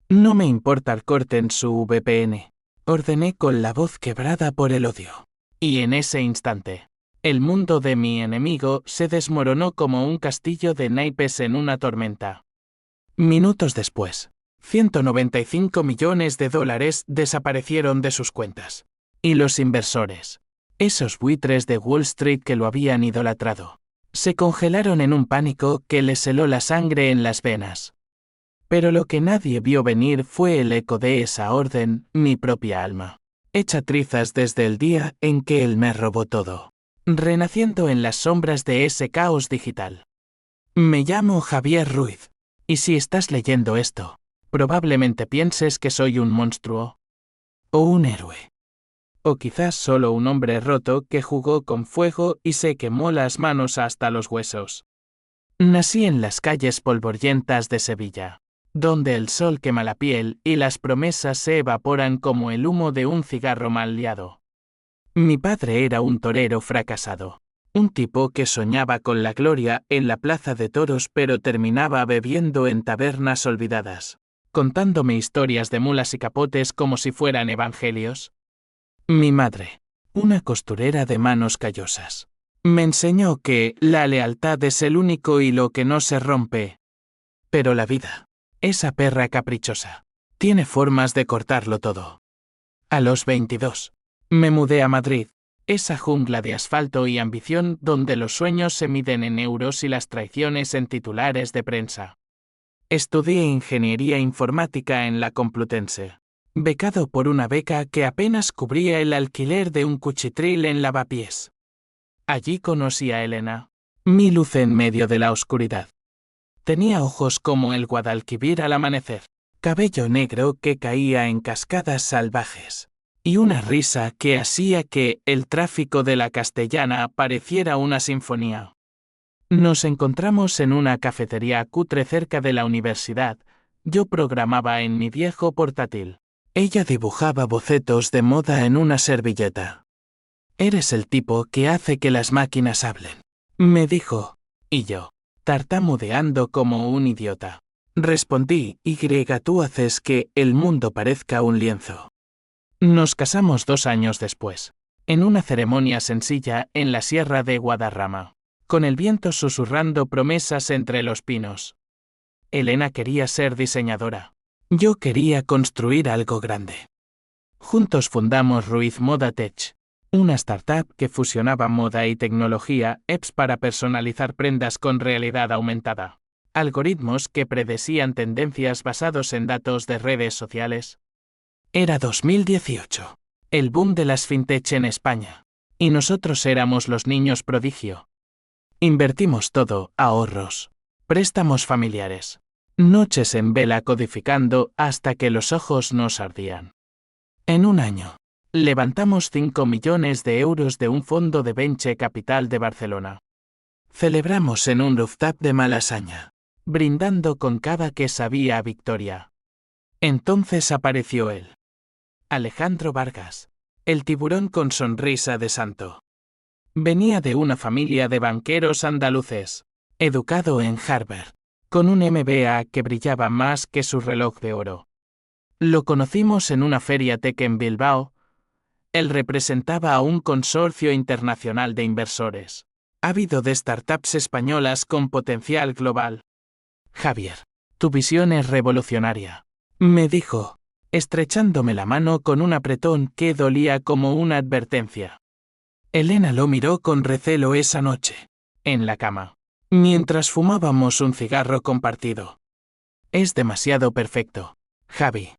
No me importa el corte en su VPN, ordené con la voz quebrada por el odio. Y en ese instante, el mundo de mi enemigo se desmoronó como un castillo de naipes en una tormenta. Minutos después, $195 millones desaparecieron de sus cuentas. Y los inversores, esos buitres de Wall Street que lo habían idolatrado, se congelaron en un pánico que les heló la sangre en las venas. Pero lo que nadie vio venir fue el eco de esa orden, mi propia alma, hecha trizas desde el día en que él me robó todo, renaciendo en las sombras de ese caos digital. Me llamo Javier Ruiz, y si estás leyendo esto, probablemente pienses que soy un monstruo, o un héroe, o quizás solo un hombre roto que jugó con fuego y se quemó las manos hasta los huesos. Nací en las calles polvorientas de Sevilla, donde el sol quema la piel y las promesas se evaporan como el humo de un cigarro mal liado. Mi padre era un torero fracasado, un tipo que soñaba con la gloria en la plaza de toros pero terminaba bebiendo en tabernas olvidadas, contándome historias de mulas y capotes como si fueran evangelios. Mi madre, una costurera de manos callosas, me enseñó que la lealtad es el único hilo que no se rompe. Pero la vida, esa perra caprichosa, tiene formas de cortarlo todo. A los 22, me mudé a Madrid, esa jungla de asfalto y ambición donde los sueños se miden en euros y las traiciones en titulares de prensa. Estudié ingeniería informática en la Complutense, becado por una beca que apenas cubría el alquiler de un cuchitril en Lavapiés. Allí conocí a Elena, mi luz en medio de la oscuridad. Tenía ojos como el Guadalquivir al amanecer, cabello negro que caía en cascadas salvajes, y una risa que hacía que el tráfico de la Castellana pareciera una sinfonía. Nos encontramos en una cafetería cutre cerca de la universidad. Yo programaba en mi viejo portátil. Ella dibujaba bocetos de moda en una servilleta. «Eres el tipo que hace que las máquinas hablen», me dijo, y yo, tartamudeando como un idiota, respondí, tú haces que el mundo parezca un lienzo. Nos casamos 2 años después, en una ceremonia sencilla en la sierra de Guadarrama, con el viento susurrando promesas entre los pinos. Elena quería ser diseñadora. Yo quería construir algo grande. Juntos fundamos Ruiz Moda Tech, una startup que fusionaba moda y tecnología, apps para personalizar prendas con realidad aumentada, algoritmos que predecían tendencias basados en datos de redes sociales. Era 2018, el boom de las fintech en España, y nosotros éramos los niños prodigio. Invertimos todo, ahorros, préstamos familiares, noches en vela codificando hasta que los ojos nos ardían. En un año, levantamos 5 millones de euros de un fondo de venture capital de Barcelona. Celebramos en un rooftop de Malasaña, brindando con cava que sabía a victoria. Entonces apareció él. Alejandro Vargas, el tiburón con sonrisa de santo. Venía de una familia de banqueros andaluces, educado en Harvard, con un MBA que brillaba más que su reloj de oro. Lo conocimos en una feria tech en Bilbao. Él representaba a un consorcio internacional de inversores, ávido de startups españolas con potencial global. Javier, tu visión es revolucionaria, me dijo, estrechándome la mano con un apretón que dolía como una advertencia. Elena lo miró con recelo esa noche, en la cama, mientras fumábamos un cigarro compartido. Es demasiado perfecto, Javi.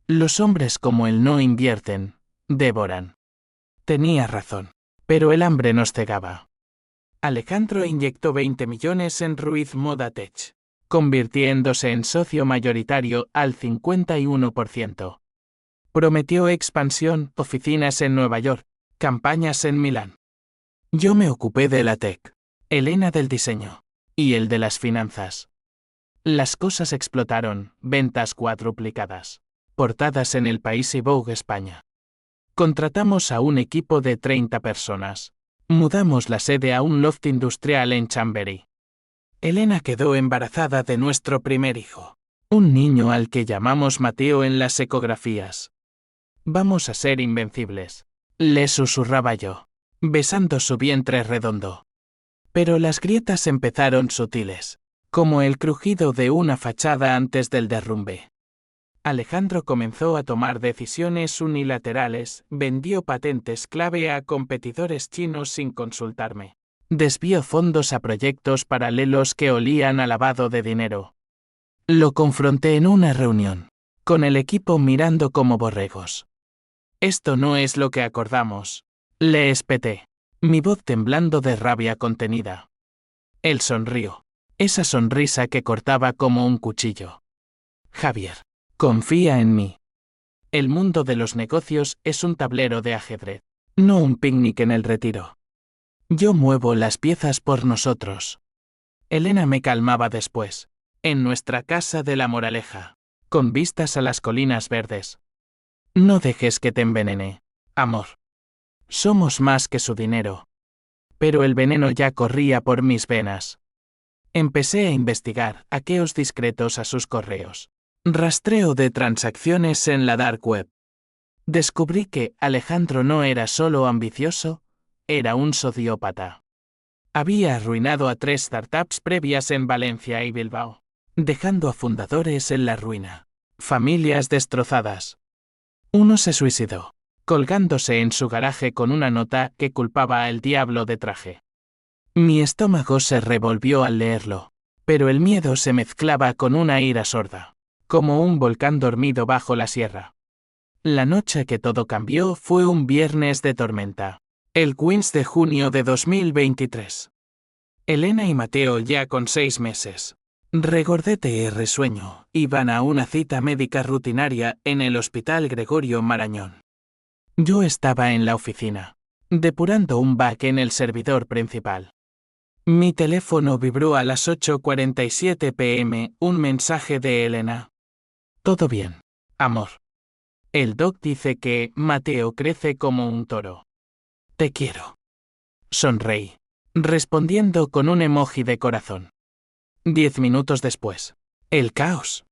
Los hombres como él no invierten, devoran. Tenía razón, pero el hambre nos cegaba. Alejandro inyectó 20 millones en Ruiz Moda Tech, convirtiéndose en socio mayoritario al 51%. Prometió expansión, oficinas en Nueva York, campañas en Milán. Yo me ocupé de la tech, Elena del diseño, y él de las finanzas. Las cosas explotaron, ventas cuadruplicadas, portadas en El País y Vogue España. Contratamos a un equipo de 30 personas. Mudamos la sede a un loft industrial en Chamberí. Elena quedó embarazada de nuestro primer hijo. Un niño al que llamamos Mateo en las ecografías. Vamos a ser invencibles. Le susurraba yo, besando su vientre redondo. Pero las grietas empezaron sutiles, como el crujido de una fachada antes del derrumbe. Alejandro comenzó a tomar decisiones unilaterales, vendió patentes clave a competidores chinos sin consultarme. Desvió fondos a proyectos paralelos que olían a lavado de dinero. Lo confronté en una reunión, con el equipo mirando como borregos. Esto no es lo que acordamos. Le espeté, mi voz temblando de rabia contenida. Él sonrió, esa sonrisa que cortaba como un cuchillo. Javier, confía en mí. El mundo de los negocios es un tablero de ajedrez, no un picnic en el retiro. Yo muevo las piezas por nosotros. Elena me calmaba después, en nuestra casa de la Moraleja, con vistas a las colinas verdes. No dejes que te envenene, amor. Somos más que su dinero. Pero el veneno ya corría por mis venas. Empecé a investigar hackeos discretos a sus correos. Rastreo de transacciones en la dark web. Descubrí que Alejandro no era solo ambicioso, era un sociópata. Había arruinado a 3 startups previas en Valencia y Bilbao, dejando a fundadores en la ruina. Familias destrozadas. Uno se suicidó, colgándose en su garaje con una nota que culpaba al diablo de traje. Mi estómago se revolvió al leerlo, pero el miedo se mezclaba con una ira sorda, como un volcán dormido bajo la sierra. La noche que todo cambió fue un viernes de tormenta, el 15 de junio de 2023. Elena y Mateo, ya con 6 meses, regordete y resueño, iban a una cita médica rutinaria en el Hospital Gregorio Marañón. Yo estaba en la oficina, depurando un bug en el servidor principal. Mi teléfono vibró a las 8:47 p.m. Un mensaje de Elena. Todo bien, amor. El doc dice que Mateo crece como un toro. Te quiero. Sonreí, respondiendo con un emoji de corazón. 10 minutos después. El caos.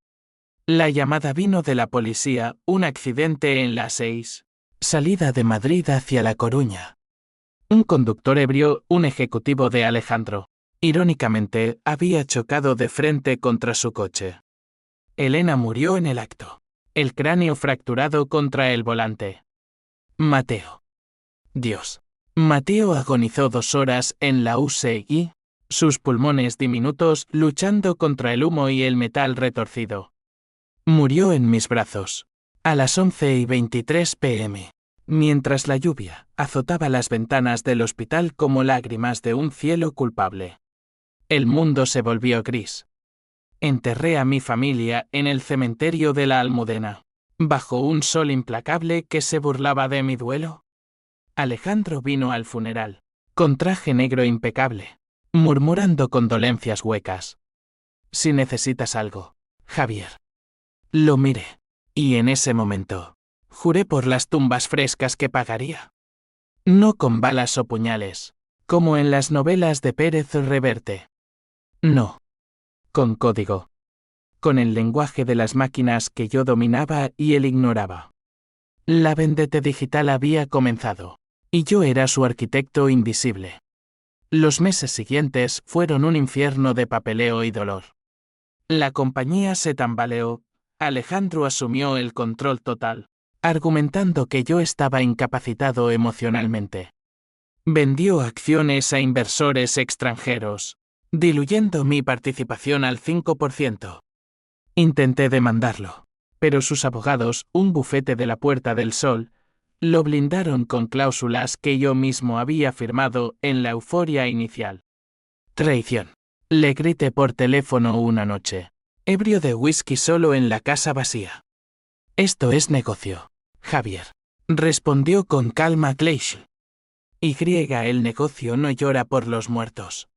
La llamada vino de la policía, un accidente en la 6, salida de Madrid hacia La Coruña. Un conductor ebrio, un ejecutivo de Alejandro, irónicamente, había chocado de frente contra su coche. Elena murió en el acto, el cráneo fracturado contra el volante. Mateo. Dios. Mateo agonizó 2 horas en la UCI, sus pulmones diminutos luchando contra el humo y el metal retorcido. Murió en mis brazos, a las 11:23 p.m., mientras la lluvia azotaba las ventanas del hospital como lágrimas de un cielo culpable. El mundo se volvió gris. Enterré a mi familia en el cementerio de la Almudena, bajo un sol implacable que se burlaba de mi duelo. Alejandro vino al funeral, con traje negro impecable, murmurando condolencias huecas. Si necesitas algo, Javier. Lo miré, y en ese momento, juré por las tumbas frescas que pagaría. No con balas o puñales, como en las novelas de Pérez Reverte. No. Con código. Con el lenguaje de las máquinas que yo dominaba y él ignoraba. La vendetta digital había comenzado, y yo era su arquitecto invisible. Los meses siguientes fueron un infierno de papeleo y dolor. La compañía se tambaleó, Alejandro asumió el control total, argumentando que yo estaba incapacitado emocionalmente. Vendió acciones a inversores extranjeros, diluyendo mi participación al 5%. Intenté demandarlo, pero sus abogados, un bufete de la Puerta del Sol, lo blindaron con cláusulas que yo mismo había firmado en la euforia inicial. Traición. Le grité por teléfono una noche, ebrio de whisky solo en la casa vacía. Esto es negocio, Javier, respondió con calma Gleisch. El negocio no llora por los muertos.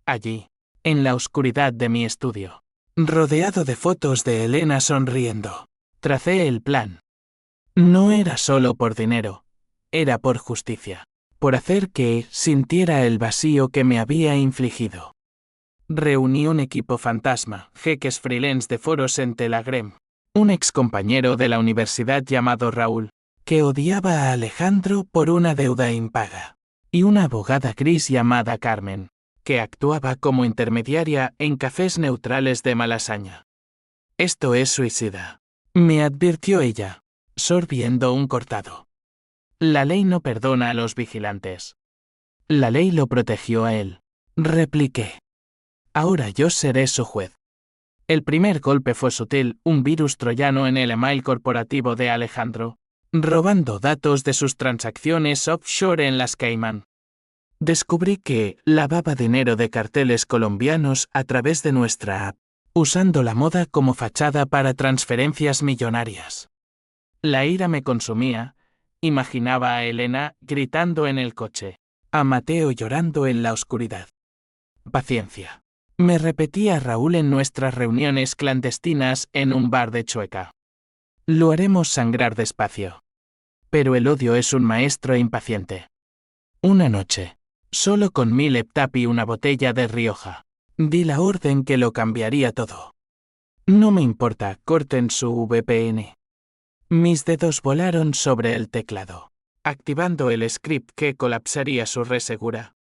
Allí, en la oscuridad de mi estudio, rodeado de fotos de Elena sonriendo, tracé el plan. No era solo por dinero, era por justicia, por hacer que sintiera el vacío que me había infligido. Reuní un equipo fantasma, jeques freelance de foros en Telegram. Un ex compañero de la universidad llamado Raúl, que odiaba a Alejandro por una deuda impaga. Y una abogada gris llamada Carmen, que actuaba como intermediaria en cafés neutrales de Malasaña. Esto es suicida, me advirtió ella, sorbiendo un cortado. La ley no perdona a los vigilantes. La ley lo protegió a él, repliqué. Ahora yo seré su juez. El primer golpe fue sutil, un virus troyano en el email corporativo de Alejandro, robando datos de sus transacciones offshore en las Caimán. Descubrí que lavaba dinero de carteles colombianos a través de nuestra app, usando la moda como fachada para transferencias millonarias. La ira me consumía, imaginaba a Elena gritando en el coche, a Mateo llorando en la oscuridad. Paciencia, me repetía Raúl en nuestras reuniones clandestinas en un bar de Chueca. Lo haremos sangrar despacio. Pero el odio es un maestro impaciente. Una noche, solo con mi laptop y una botella de Rioja, di la orden que lo cambiaría todo. No me importa, corten su VPN. Mis dedos volaron sobre el teclado, activando el script que colapsaría su red segura.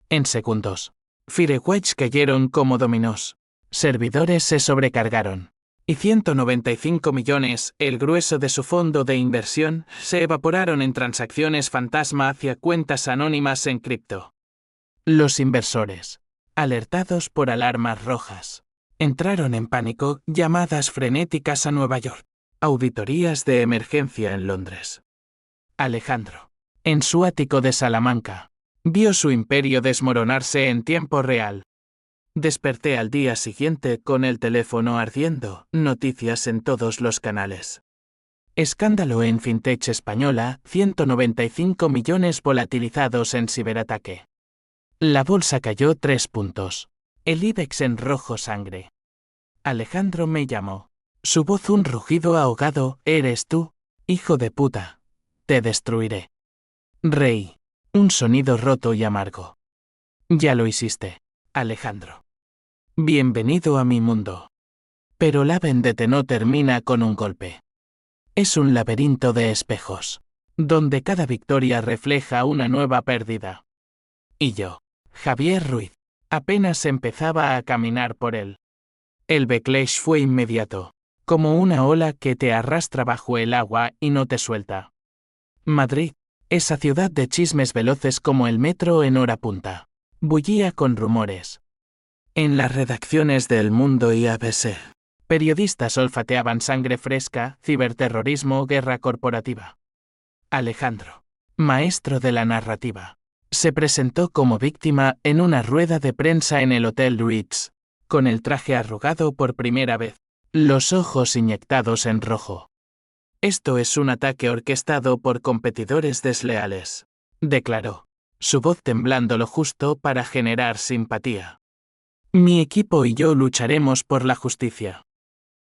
En segundos, firewalls cayeron como dominós, servidores se sobrecargaron, y 195 millones, el grueso de su fondo de inversión, se evaporaron en transacciones fantasma hacia cuentas anónimas en cripto. Los inversores, alertados por alarmas rojas, entraron en pánico, llamadas frenéticas a Nueva York, auditorías de emergencia en Londres. Alejandro, en su ático de Salamanca, vio su imperio desmoronarse en tiempo real. Desperté al día siguiente con el teléfono ardiendo, noticias en todos los canales. Escándalo en fintech española, 195 millones volatilizados en ciberataque. La bolsa cayó 3 puntos. El IBEX en rojo sangre. Alejandro me llamó. Su voz un rugido ahogado, ¿eres tú? Hijo de puta. Te destruiré. Reí. Un sonido roto y amargo. Ya lo hiciste, Alejandro. Bienvenido a mi mundo. Pero la vendetta no termina con un golpe. Es un laberinto de espejos, donde cada victoria refleja una nueva pérdida. Y yo, Javier Ruiz, apenas empezaba a caminar por él. El backlash fue inmediato, como una ola que te arrastra bajo el agua y no te suelta. Madrid, esa ciudad de chismes veloces como el metro en hora punta, bullía con rumores. En las redacciones de El Mundo y ABC, periodistas olfateaban sangre fresca, ciberterrorismo, guerra corporativa. Alejandro, maestro de la narrativa, se presentó como víctima en una rueda de prensa en el Hotel Ritz, con el traje arrugado por primera vez, los ojos inyectados en rojo. Esto es un ataque orquestado por competidores desleales, declaró, su voz temblando lo justo para generar simpatía. Mi equipo y yo lucharemos por la justicia.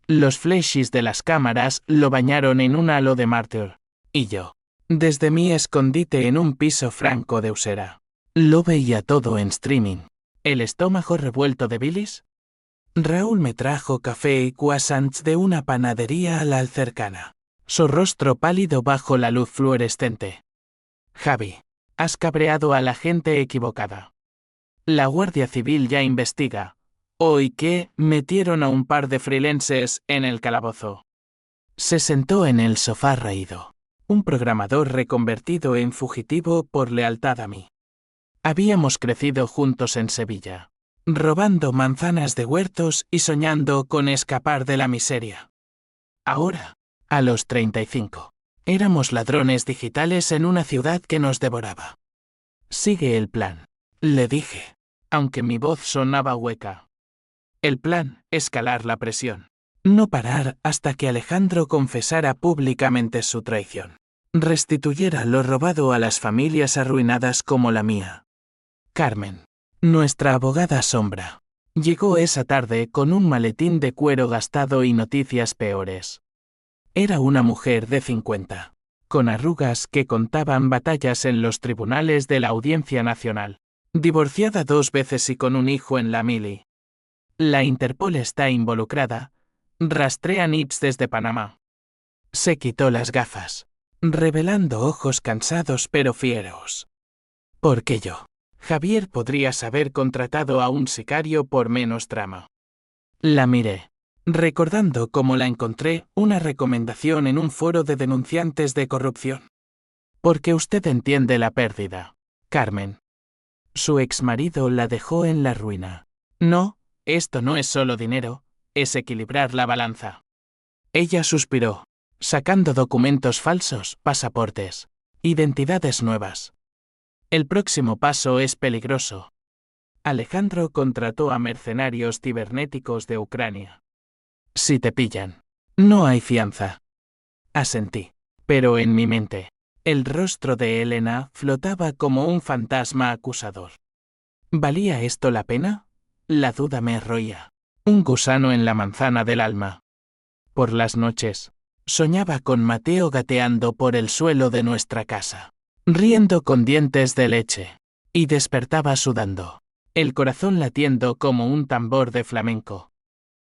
Los flashes de las cámaras lo bañaron en un halo de mártir, y yo, desde mi escondite en un piso franco de Usera, lo veía todo en streaming. ¿El estómago revuelto de bilis? Raúl me trajo café y croissants de una panadería a la cercana, su rostro pálido bajo la luz fluorescente. Javi, has cabreado a la gente equivocada. La Guardia Civil ya investiga. Hoy que metieron a un par de freelancers en el calabozo. Se sentó en el sofá reído, un programador reconvertido en fugitivo por lealtad a mí. Habíamos crecido juntos en Sevilla, robando manzanas de huertos y soñando con escapar de la miseria. Ahora, a los 35, éramos ladrones digitales en una ciudad que nos devoraba. Sigue el plan, le dije, aunque mi voz sonaba hueca. El plan, escalar la presión. No parar hasta que Alejandro confesara públicamente su traición. Restituyera lo robado a las familias arruinadas como la mía. Carmen, nuestra abogada sombra, llegó esa tarde con un maletín de cuero gastado y noticias peores. Era una mujer de 50, con arrugas que contaban batallas en los tribunales de la Audiencia Nacional, divorciada 2 veces y con un hijo en la mili. La Interpol está involucrada. Rastrean IPS desde Panamá. Se quitó las gafas, revelando ojos cansados pero fieros. ¿Por qué yo? Javier, podrías haber contratado a un sicario por menos trama. La miré, recordando cómo la encontré, una recomendación en un foro de denunciantes de corrupción. Porque usted entiende la pérdida, Carmen. Su exmarido la dejó en la ruina. No, esto no es solo dinero, es equilibrar la balanza. Ella suspiró, sacando documentos falsos, pasaportes, identidades nuevas. El próximo paso es peligroso. Alejandro contrató a mercenarios cibernéticos de Ucrania. Si te pillan, no hay fianza. Asentí, pero en mi mente, el rostro de Elena flotaba como un fantasma acusador. ¿Valía esto la pena? La duda me roía. Un gusano en la manzana del alma. Por las noches, soñaba con Mateo gateando por el suelo de nuestra casa, riendo con dientes de leche, y despertaba sudando, el corazón latiendo como un tambor de flamenco.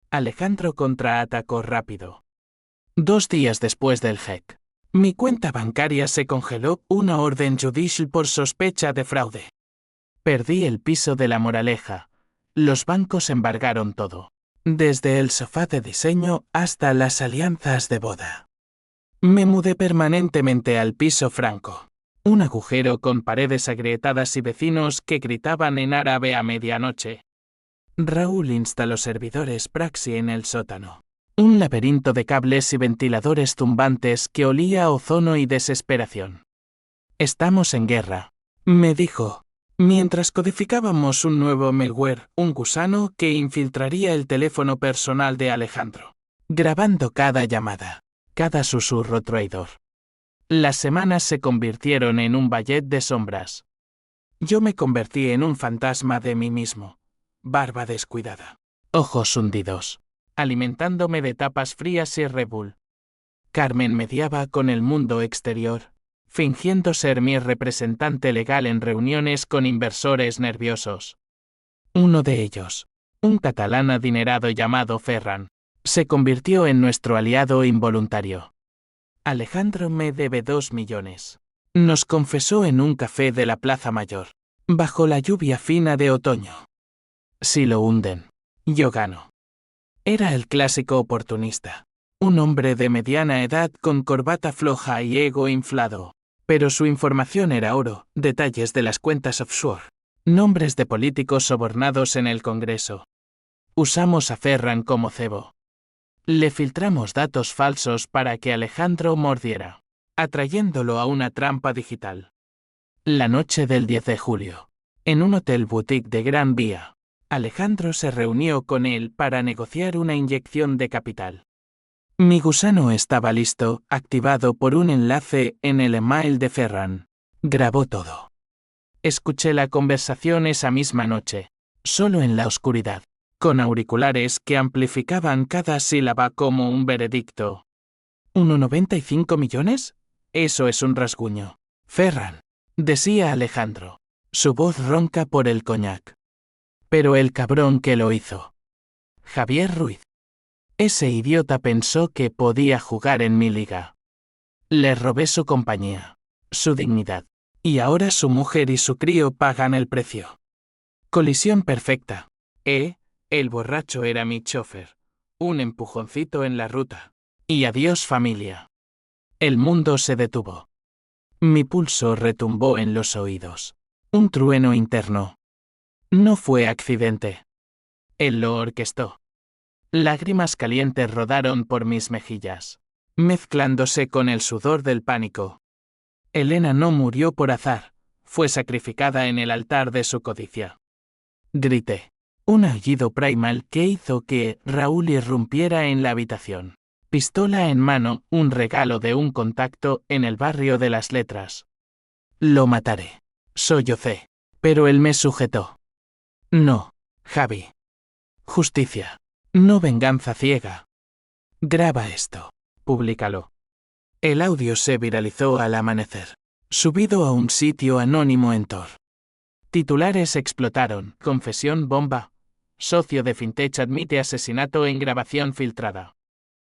Alejandro contraatacó rápido. 2 días después del JEC, mi cuenta bancaria se congeló, una orden judicial por sospecha de fraude. Perdí el piso de La Moraleja. Los bancos embargaron todo, desde el sofá de diseño hasta las alianzas de boda. Me mudé permanentemente al piso franco, un agujero con paredes agrietadas y vecinos que gritaban en árabe a medianoche. Raúl instaló servidores Praxi en el sótano, un laberinto de cables y ventiladores zumbantes que olía a ozono y desesperación. Estamos en guerra, me dijo, mientras codificábamos un nuevo malware, un gusano que infiltraría el teléfono personal de Alejandro, grabando cada llamada, cada susurro traidor. Las semanas se convirtieron en un ballet de sombras. Yo me convertí en un fantasma de mí mismo, barba descuidada, ojos hundidos, alimentándome de tapas frías y Red Bull. Carmen mediaba con el mundo exterior, fingiendo ser mi representante legal en reuniones con inversores nerviosos. Uno de ellos, un catalán adinerado llamado Ferran, se convirtió en nuestro aliado involuntario. Alejandro me debe 2 millones. Nos confesó en un café de la Plaza Mayor, bajo la lluvia fina de otoño. Si lo hunden, yo gano. Era el clásico oportunista, un hombre de mediana edad con corbata floja y ego inflado. Pero su información era oro, detalles de las cuentas offshore, nombres de políticos sobornados en el Congreso. Usamos a Ferran como cebo. Le filtramos datos falsos para que Alejandro mordiera, atrayéndolo a una trampa digital. La noche del 10 de julio, en un hotel boutique de Gran Vía, Alejandro se reunió con él para negociar una inyección de capital. Mi gusano estaba listo, activado por un enlace en el email de Ferran. Grabó todo. Escuché la conversación esa misma noche, solo en la oscuridad, con auriculares que amplificaban cada sílaba como un veredicto. ¿1,95 millones? Eso es un rasguño. Ferran, decía Alejandro, su voz ronca por el coñac. Pero el cabrón que lo hizo. Javier Ruiz. Ese idiota pensó que podía jugar en mi liga. Le robé su compañía, su dignidad, y ahora su mujer y su crío pagan el precio. Colisión perfecta. El borracho era mi chofer. Un empujoncito en la ruta. Y adiós familia. El mundo se detuvo. Mi pulso retumbó en los oídos. Un trueno interno. No fue accidente. Él lo orquestó. Lágrimas calientes rodaron por mis mejillas, mezclándose con el sudor del pánico. Elena no murió por azar, fue sacrificada en el altar de su codicia. Grité, un aullido primal que hizo que Raúl irrumpiera en la habitación. Pistola en mano, un regalo de un contacto en el barrio de las letras. Lo mataré. Sollocé, pero él me sujetó. No, Javi. Justicia. No venganza ciega. Graba esto. Públicalo. El audio se viralizó al amanecer, subido a un sitio anónimo en Tor. Titulares explotaron. Confesión bomba. socio de Fintech admite asesinato en grabación filtrada.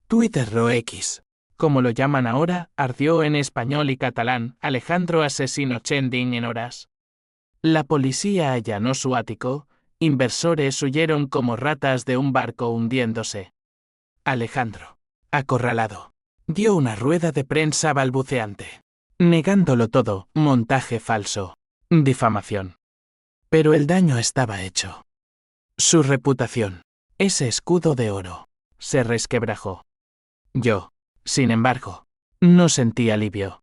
Twitter o X, como lo llaman ahora, ardió en español y catalán. Alejandro asesino trending en horas. La policía allanó su ático. Inversores huyeron como ratas de un barco hundiéndose. Alejandro, acorralado, dio una rueda de prensa balbuceante, negándolo todo, montaje falso, difamación. Pero el daño estaba hecho. Su reputación, ese escudo de oro, se resquebrajó. Yo, sin embargo, no sentí alivio.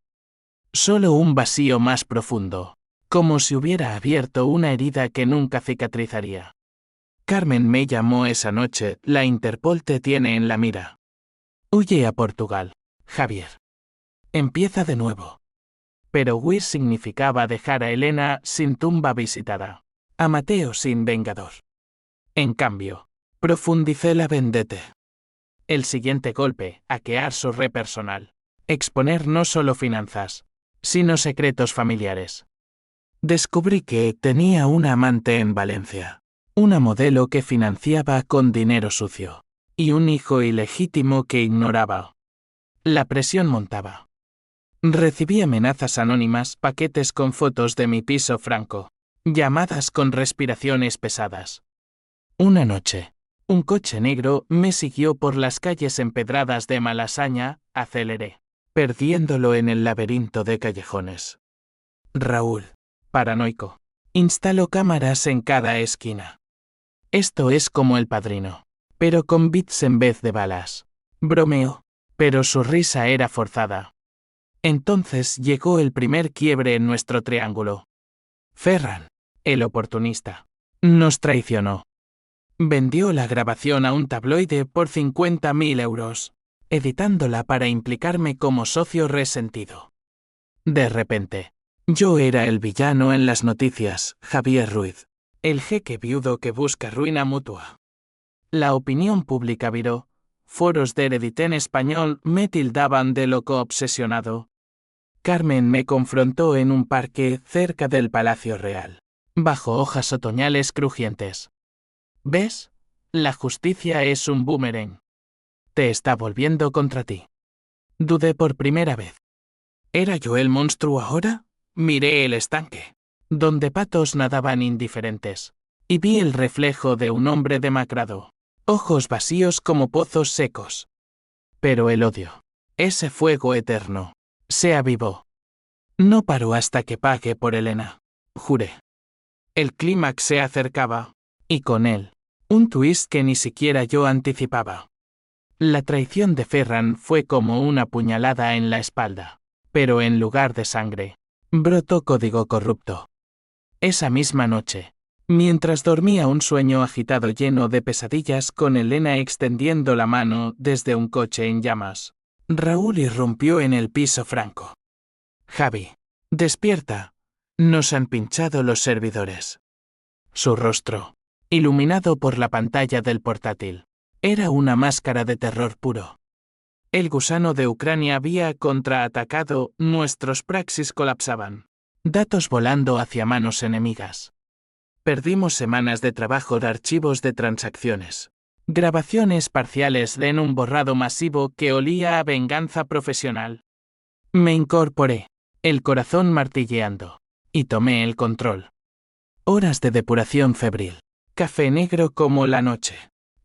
Solo un vacío más profundo, como si hubiera abierto una herida que nunca cicatrizaría. Carmen me llamó esa noche. La Interpol te tiene en la mira. Huye a Portugal, Javier. Empieza de nuevo. Pero huir significaba dejar a Elena sin tumba visitada, a Mateo sin vengador. En cambio, profundicé la vendetta. El siguiente golpe, hackear su red personal. Exponer no solo finanzas, sino secretos familiares. Descubrí que tenía una amante en Valencia, una modelo que financiaba con dinero sucio, y un hijo ilegítimo que ignoraba. La presión montaba. Recibí amenazas anónimas, paquetes con fotos de mi piso franco, llamadas con respiraciones pesadas. Una noche, un coche negro me siguió por las calles empedradas de Malasaña. Aceleré, perdiéndolo en el laberinto de callejones. Raúl, paranoico, instaló cámaras en cada esquina. Esto es como El Padrino, pero con bits en vez de balas. Bromeó, pero su risa era forzada. Entonces llegó el primer quiebre en nuestro triángulo. Ferran, el oportunista, nos traicionó. Vendió la grabación a un tabloide por 50.000 euros, editándola para implicarme como socio resentido. De repente, yo era el villano en las noticias, Javier Ruiz, el jeque viudo que busca ruina mutua. La opinión pública viró. Foros de Reddit en español me tildaban de loco obsesionado. Carmen me confrontó en un parque cerca del Palacio Real, bajo hojas otoñales crujientes. ¿Ves? La justicia es un boomerang. Te está volviendo contra ti. Dudé por primera vez. ¿Era yo el monstruo ahora? Miré el estanque, donde patos nadaban indiferentes, y vi el reflejo de un hombre demacrado, ojos vacíos como pozos secos. Pero el odio, ese fuego eterno, se avivó. No paró hasta que pague por Elena, juré. El clímax se acercaba, y con él, un twist que ni siquiera yo anticipaba. La traición de Ferran fue como una puñalada en la espalda, pero en lugar de sangre, brotó código corrupto. Esa misma noche, mientras dormía un sueño agitado lleno de pesadillas con Elena extendiendo la mano desde un coche en llamas, Raúl irrumpió en el piso franco. Javi, despierta. Nos han pinchado los servidores. Su rostro, iluminado por la pantalla del portátil, era una máscara de terror puro. El gusano de Ucrania había contraatacado, nuestros praxis colapsaban. Datos volando hacia manos enemigas. Perdimos semanas de trabajo de archivos de transacciones. Grabaciones parciales en un borrado masivo que olía a venganza profesional. Me incorporé, el corazón martilleando, y tomé el control. Horas de depuración febril, café negro como la noche,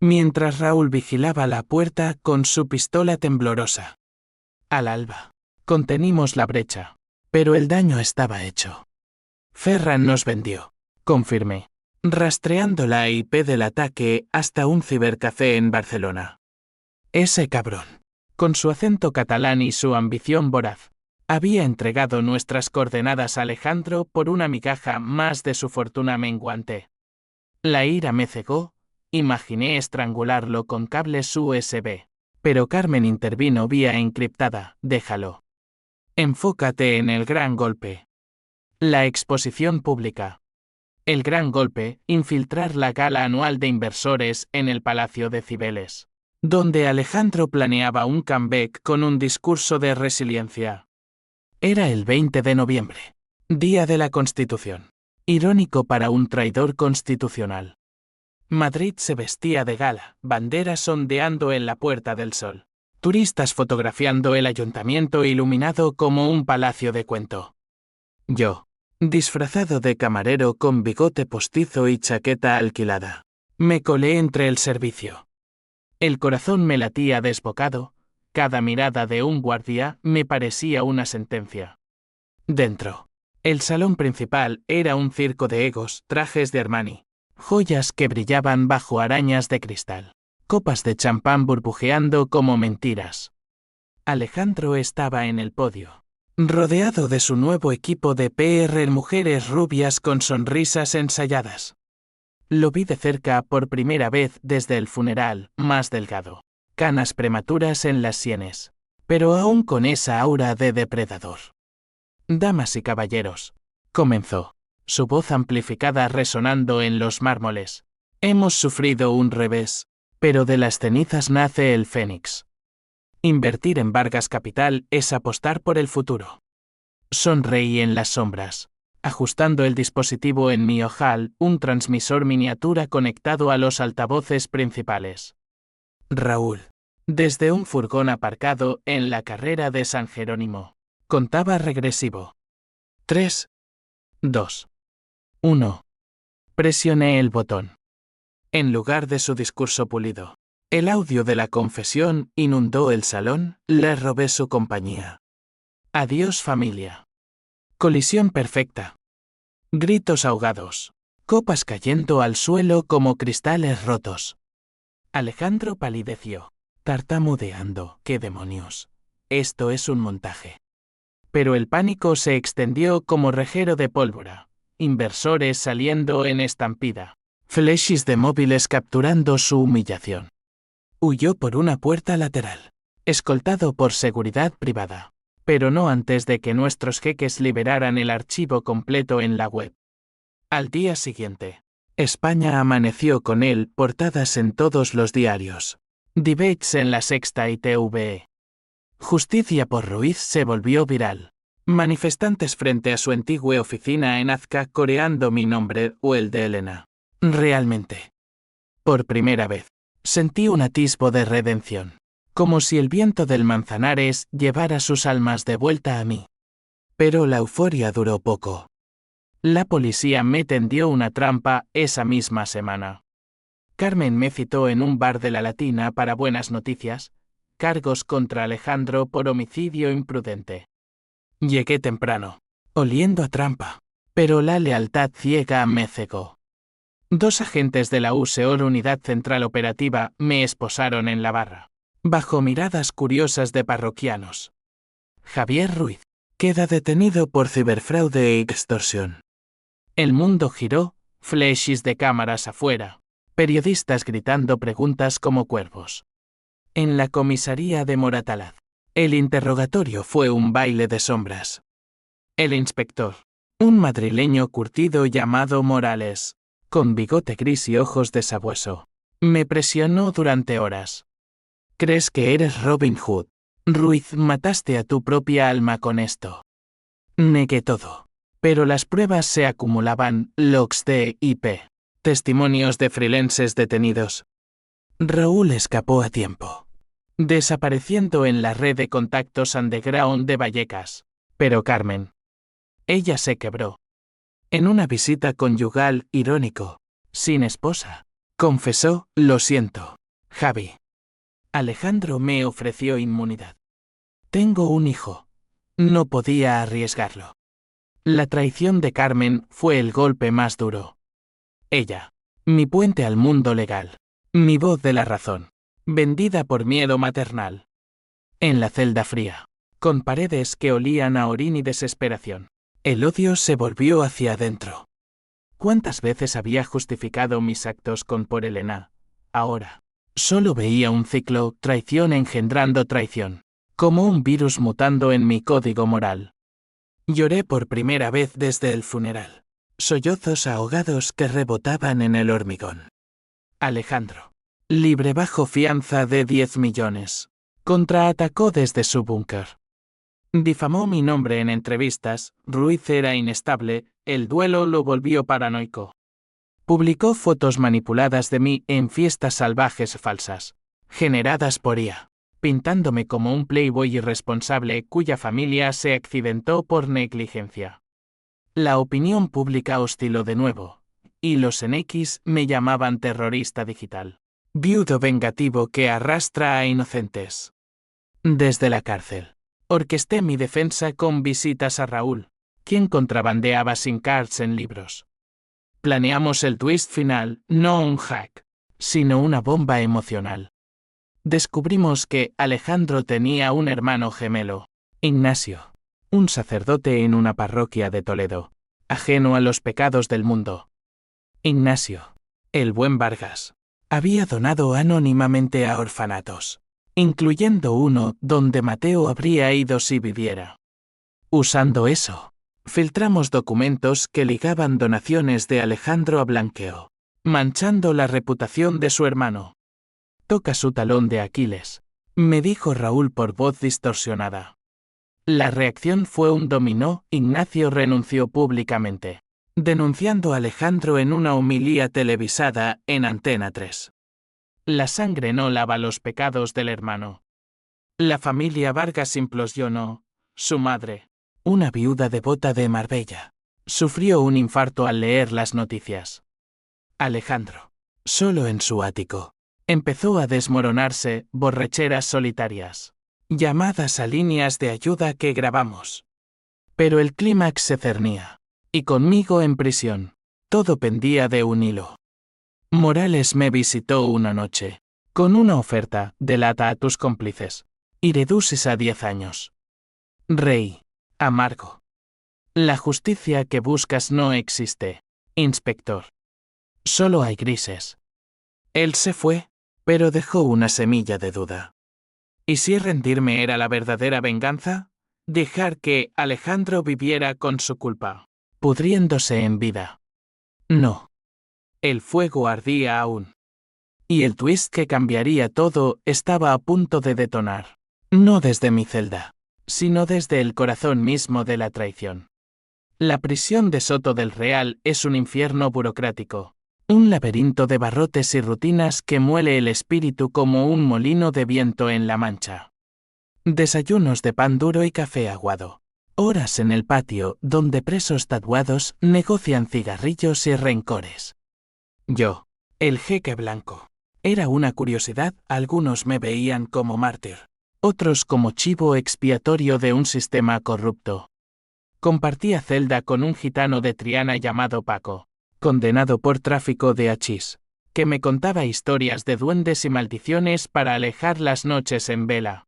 mientras Raúl vigilaba la puerta con su pistola temblorosa. Al alba, contenimos la brecha, pero el daño estaba hecho. Ferran nos vendió, confirmé, rastreando la IP del ataque hasta un cibercafé en Barcelona. Ese cabrón, con su acento catalán y su ambición voraz, había entregado nuestras coordenadas a Alejandro por una migaja más de su fortuna menguante. La ira me cegó, imaginé estrangularlo con cables USB, pero Carmen intervino vía encriptada. Déjalo. Enfócate en el gran golpe. La exposición pública. El gran golpe, infiltrar la gala anual de inversores en el Palacio de Cibeles, donde Alejandro planeaba un comeback con un discurso de resiliencia. Era el 20 de noviembre, día de la Constitución. Irónico para un traidor constitucional. Madrid se vestía de gala, banderas ondeando en la Puerta del Sol. Turistas fotografiando el ayuntamiento iluminado como un palacio de cuento. Yo, disfrazado de camarero con bigote postizo y chaqueta alquilada, me colé entre el servicio. El corazón me latía desbocado, cada mirada de un guardia me parecía una sentencia. Dentro, el salón principal era un circo de egos, trajes de Armani, joyas que brillaban bajo arañas de cristal, copas de champán burbujeando como mentiras. Alejandro estaba en el podio, rodeado de su nuevo equipo de PR mujeres rubias con sonrisas ensayadas. Lo vi de cerca por primera vez desde el funeral, más delgado, canas prematuras en las sienes, pero aún con esa aura de depredador. Damas y caballeros, comenzó, su voz amplificada resonando en los mármoles. Hemos sufrido un revés, pero de las cenizas nace el fénix. Invertir en Vargas Capital es apostar por el futuro. Sonreí en las sombras, ajustando el dispositivo en mi ojal, un transmisor miniatura conectado a los altavoces principales. Raúl, desde un furgón aparcado en la carrera de San Jerónimo, contaba regresivo. 3, 2, 1. Presioné el botón. En lugar de su discurso pulido, el audio de la confesión inundó el salón, le robé su compañía. Adiós familia. Colisión perfecta. Gritos ahogados. Copas cayendo al suelo como cristales rotos. Alejandro palideció, tartamudeando. ¿Qué demonios? Esto es un montaje. Pero el pánico se extendió como rejero de pólvora. Inversores saliendo en estampida. Flashes de móviles capturando su humillación. Huyó por una puerta lateral, escoltado por seguridad privada. Pero no antes de que nuestros jeques liberaran el archivo completo en la web. Al día siguiente, España amaneció con él, portadas en todos los diarios. Debates en La Sexta y TVE. Justicia por Ruiz se volvió viral. Manifestantes frente a su antigua oficina en Azca coreando mi nombre o el de Elena. Realmente. Por primera vez, sentí un atisbo de redención. Como si el viento del Manzanares llevara sus almas de vuelta a mí. Pero la euforia duró poco. La policía me tendió una trampa esa misma semana. Carmen me citó en un bar de la Latina para buenas noticias, cargos contra Alejandro por homicidio imprudente. Llegué temprano, oliendo a trampa, pero la lealtad ciega me cegó. 2 agentes de la USEOR Unidad Central Operativa me esposaron en la barra. Bajo miradas curiosas de parroquianos. Javier Ruiz queda detenido por ciberfraude e extorsión. El mundo giró, flashes de cámaras afuera, periodistas gritando preguntas como cuervos. En la comisaría de Moratalaz, el interrogatorio fue un baile de sombras. El inspector, un madrileño curtido llamado Morales, con bigote gris y ojos de sabueso, me presionó durante horas. ¿Crees que eres Robin Hood? Ruiz, mataste a tu propia alma con esto. Negué todo. Pero las pruebas se acumulaban, logs de IP, testimonios de freelances detenidos. Raúl escapó a tiempo, desapareciendo en la red de contactos underground de Vallecas. Pero Carmen. Ella se quebró. En una visita conyugal irónico, sin esposa, confesó, lo siento, Javi. Alejandro me ofreció inmunidad. Tengo un hijo. No podía arriesgarlo. La traición de Carmen fue el golpe más duro. Ella, mi puente al mundo legal, mi voz de la razón, vendida por miedo maternal. En la celda fría, con paredes que olían a orín y desesperación, el odio se volvió hacia adentro. ¿Cuántas veces había justificado mis actos con por Elena? Ahora. Solo veía un ciclo, traición engendrando traición, como un virus mutando en mi código moral. Lloré por primera vez desde el funeral. Sollozos ahogados que rebotaban en el hormigón. Alejandro, libre bajo fianza de 10 millones, contraatacó desde su búnker. Difamó mi nombre en entrevistas, Ruiz era inestable, el duelo lo volvió paranoico. Publicó fotos manipuladas de mí en fiestas salvajes falsas, generadas por IA, pintándome como un playboy irresponsable cuya familia se accidentó por negligencia. La opinión pública osciló de nuevo, y los en X me llamaban terrorista digital, viudo vengativo que arrastra a inocentes. Desde la cárcel, orquesté mi defensa con visitas a Raúl, quien contrabandeaba SIM cards en libros. Planeamos el twist final, no un hack, sino una bomba emocional. Descubrimos que Alejandro tenía un hermano gemelo, Ignacio, un sacerdote en una parroquia de Toledo, ajeno a los pecados del mundo. Ignacio, el buen Vargas, había donado anónimamente a orfanatos, incluyendo uno donde Mateo habría ido si viviera. Usando eso, filtramos documentos que ligaban donaciones de Alejandro a blanqueo, manchando la reputación de su hermano. Toca su talón de Aquiles, me dijo Raúl por voz distorsionada. La reacción fue un dominó. Ignacio renunció públicamente, denunciando a Alejandro en una homilía televisada en Antena 3. La sangre no lava los pecados del hermano. La familia Vargas implosionó. Su madre, una viuda devota de Marbella, sufrió un infarto al leer las noticias. Alejandro, solo en su ático, empezó a desmoronarse. Borracheras solitarias, llamadas a líneas de ayuda que grabamos. Pero el clímax se cernía, y conmigo en prisión, todo pendía de un hilo. Morales me visitó una noche, con una oferta: delata a tus cómplices, y reduces a 10 años. Rey, amargo. La justicia que buscas no existe, inspector. Solo hay grises. Él se fue, pero dejó una semilla de duda. ¿Y si rendirme era la verdadera venganza? Dejar que Alejandro viviera con su culpa, pudriéndose en vida. No. El fuego ardía aún. Y el twist que cambiaría todo estaba a punto de detonar. No desde mi celda, sino desde el corazón mismo de la traición. La prisión de Soto del Real es un infierno burocrático, un laberinto de barrotes y rutinas que muele el espíritu como un molino de viento en la Mancha. Desayunos de pan duro y café aguado. Horas en el patio donde presos tatuados negocian cigarrillos y rencores. Yo, el jeque blanco, era una curiosidad. Algunos me veían como mártir, otros como chivo expiatorio de un sistema corrupto. Compartía celda con un gitano de Triana llamado Paco, condenado por tráfico de hachís, que me contaba historias de duendes y maldiciones para alejar las noches en vela.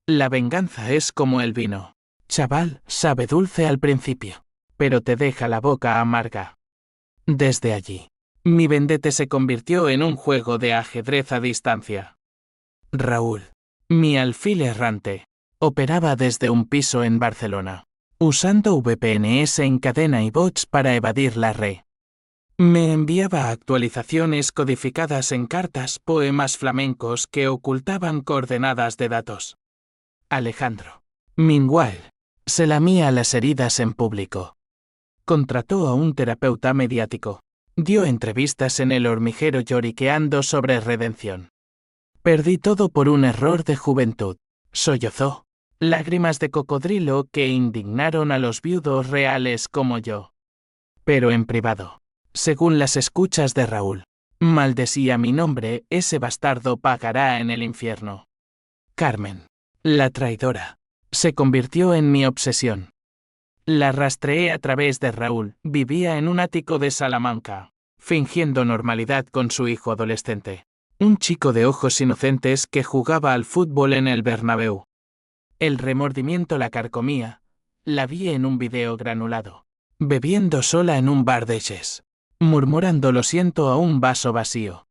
La venganza es como el vino. Chaval, sabe dulce al principio, pero te deja la boca amarga. Desde allí, mi vendetta se convirtió en un juego de ajedrez a distancia. Raúl, mi alfil errante, operaba desde un piso en Barcelona, usando VPNs en cadena y bots para evadir la red. Me enviaba actualizaciones codificadas en cartas, poemas flamencos que ocultaban coordenadas de datos. Alejandro, meanwhile, se lamía las heridas en público. Contrató a un terapeuta mediático. Dio entrevistas en El Hormiguero lloriqueando sobre redención. Perdí todo por un error de juventud, sollozó. Lágrimas de cocodrilo que indignaron a los viudos reales como yo. Pero en privado, según las escuchas de Raúl, maldecía mi nombre. Ese bastardo pagará en el infierno. Carmen, la traidora, se convirtió en mi obsesión. La rastreé a través de Raúl. Vivía en un ático de Salamanca, fingiendo normalidad con su hijo adolescente, un chico de ojos inocentes que jugaba al fútbol en el Bernabéu. El remordimiento la carcomía. La vi en un video granulado, bebiendo sola en un bar de Chess, murmurando lo siento a un vaso vacío.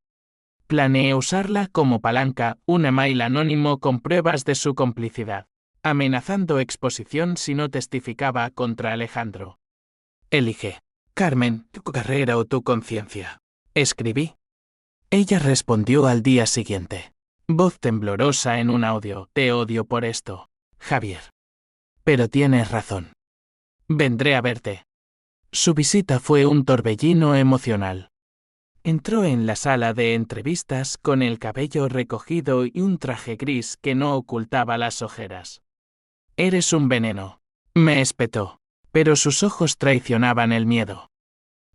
Planeé usarla como palanca, un email anónimo con pruebas de su complicidad, amenazando exposición si no testificaba contra Alejandro. Elige, Carmen, tu carrera o tu conciencia. Escribí. Ella respondió al día siguiente, voz temblorosa en un audio: te odio por esto, Javier. Pero tienes razón. Vendré a verte. Su visita fue un torbellino emocional. Entró en la sala de entrevistas con el cabello recogido y un traje gris que no ocultaba las ojeras. «Eres un veneno», me espetó, pero sus ojos traicionaban el miedo.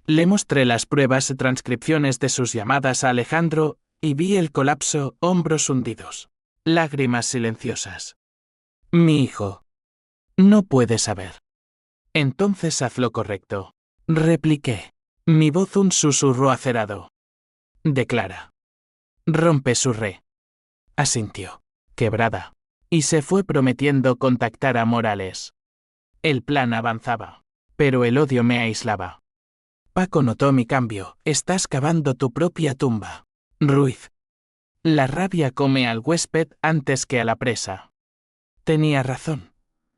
Le mostré las pruebas y transcripciones de sus llamadas a Alejandro y vi el colapso, hombros hundidos, lágrimas silenciosas. «Mi hijo. No puede saber». «Entonces haz lo correcto», repliqué. Mi voz un susurro acerado. «Declara». «Rompe su re». Asintió, quebrada, y se fue prometiendo contactar a Morales. El plan avanzaba, pero el odio me aislaba. Paco notó mi cambio. «Estás cavando tu propia tumba, Ruiz». La rabia come al huésped antes que a la presa. Tenía razón.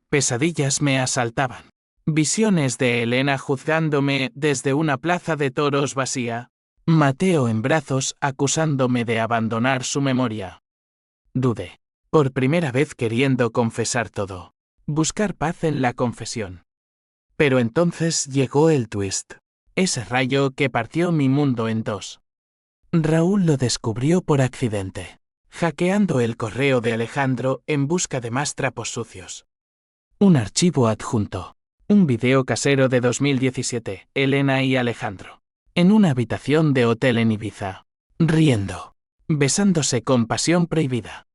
Pesadillas me asaltaban. Visiones de Elena juzgándome desde una plaza de toros vacía. Mateo en brazos acusándome de abandonar su memoria. Dudé. Por primera vez queriendo confesar todo. Buscar paz en la confesión. Pero entonces llegó el twist. Ese rayo que partió mi mundo en dos. Raúl lo descubrió por accidente, hackeando el correo de Alejandro en busca de más trapos sucios. Un archivo adjunto. Un video casero de 2017, Elena y Alejandro. En una habitación de hotel en Ibiza. Riendo. Besándose con pasión prohibida.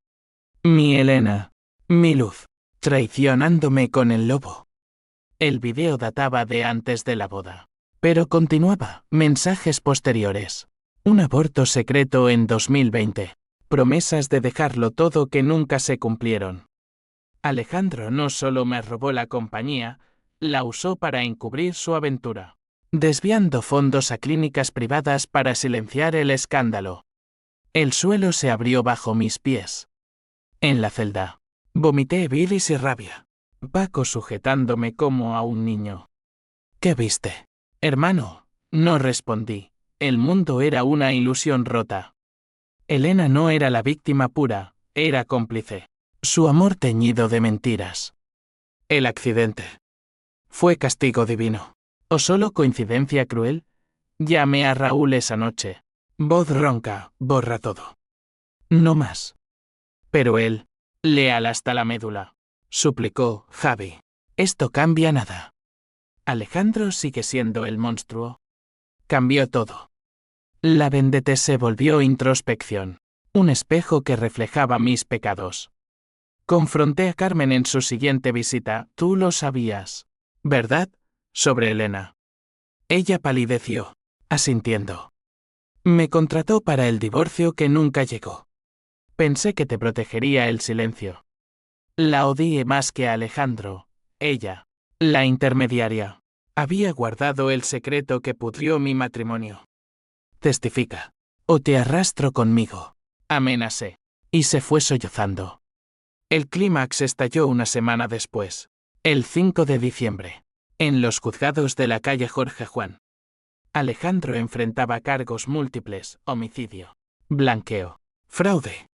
Mi Elena. Mi luz. Traicionándome con el lobo. El video databa de antes de la boda. Pero continuaba. Mensajes posteriores. Un aborto secreto en 2020. Promesas de dejarlo todo que nunca se cumplieron. Alejandro no solo me robó la compañía, la usó para encubrir su aventura, desviando fondos a clínicas privadas para silenciar el escándalo. El suelo se abrió bajo mis pies. En la celda, vomité bilis y rabia. Paco sujetándome como a un niño. ¿Qué viste, hermano? No respondí. El mundo era una ilusión rota. Elena no era la víctima pura, era cómplice. Su amor teñido de mentiras. El accidente. ¿Fue castigo divino? ¿O solo coincidencia cruel? Llamé a Raúl esa noche. Voz ronca, borra todo. No más. Pero él, leal hasta la médula, suplicó: Javi, esto cambia nada. Alejandro sigue siendo el monstruo. Cambió todo. La vendetta se volvió introspección, un espejo que reflejaba mis pecados. Confronté a Carmen en su siguiente visita. Tú lo sabías, ¿verdad? Sobre Elena. Ella palideció, asintiendo. Me contrató para el divorcio que nunca llegó. Pensé que te protegería el silencio. La odié más que a Alejandro. Ella, la intermediaria, había guardado el secreto que pudrió mi matrimonio. Testifica. O te arrastro conmigo. Amenacé. Y se fue sollozando. El clímax estalló una semana después, el 5 de diciembre, en los juzgados de la calle Jorge Juan. Alejandro enfrentaba cargos múltiples: homicidio, blanqueo, fraude.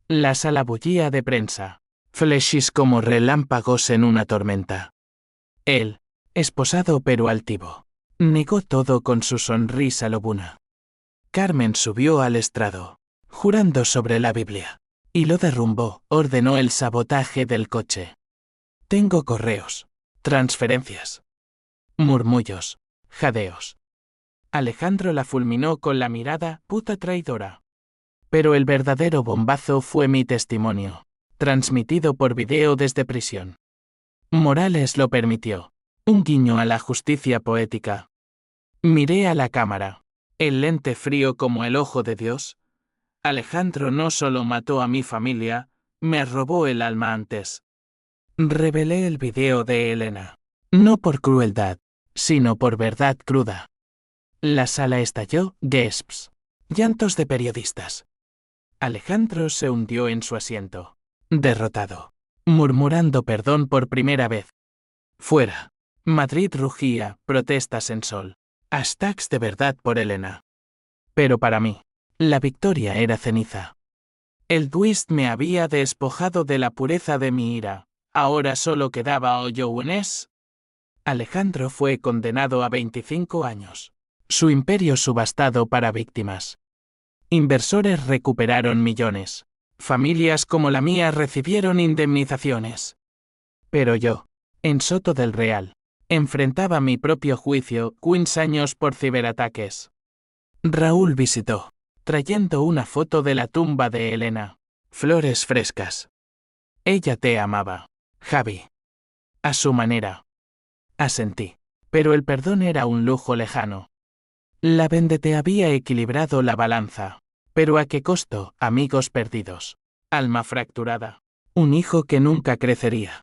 La sala bullía de prensa, flechis como relámpagos en una tormenta. Él, esposado pero altivo, negó todo con su sonrisa lobuna. Carmen subió al estrado, jurando sobre la Biblia. Y lo derrumbó, ordenó el sabotaje del coche. Tengo correos, transferencias, murmullos, jadeos. Alejandro la fulminó con la mirada: puta traidora. Pero el verdadero bombazo fue mi testimonio, transmitido por video desde prisión. Morales lo permitió. Un guiño a la justicia poética. Miré a la cámara. El lente frío como el ojo de Dios. Alejandro no solo mató a mi familia, me robó el alma antes. Revelé el video de Elena. No por crueldad, sino por verdad cruda. La sala estalló, gasps, llantos de periodistas. Alejandro se hundió en su asiento, derrotado, murmurando perdón por primera vez. Fuera. Madrid rugía, protestas en sol. Hashtags de verdad por Elena. Pero para mí, la victoria era ceniza. El twist me había despojado de la pureza de mi ira. Ahora solo quedaba hoyounes. Alejandro fue condenado a 25 años. Su imperio subastado para víctimas. Inversores recuperaron millones. Familias como la mía recibieron indemnizaciones. Pero yo, en Soto del Real, enfrentaba mi propio juicio, 15 años por ciberataques. Raúl visitó, trayendo una foto de la tumba de Elena. Flores frescas. Ella te amaba, Javi. A su manera. Asentí. Pero el perdón era un lujo lejano. La vendetta había equilibrado la balanza. Pero ¿a qué costo, amigos perdidos? Alma fracturada. Un hijo que nunca crecería.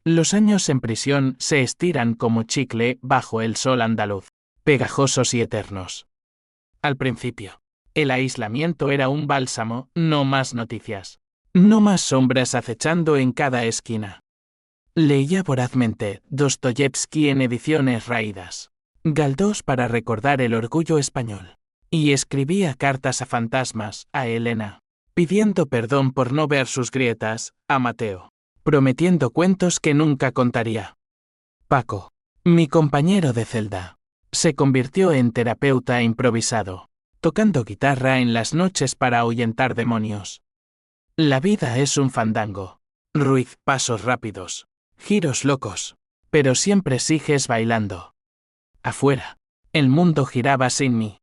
Los años en prisión se estiran como chicle bajo el sol andaluz, pegajosos y eternos. Al principio, el aislamiento era un bálsamo, no más noticias. No más sombras acechando en cada esquina. Leía vorazmente Dostoyevsky en ediciones raídas. Galdós para recordar el orgullo español. Y escribía cartas a fantasmas, a Elena, pidiendo perdón por no ver sus grietas, a Mateo, prometiendo cuentos que nunca contaría. Paco, mi compañero de celda, se convirtió en terapeuta improvisado, tocando guitarra en las noches para ahuyentar demonios. La vida es un fandango. Ruiz, pasos rápidos, giros locos, pero siempre sigues bailando. Afuera, el mundo giraba sin mí.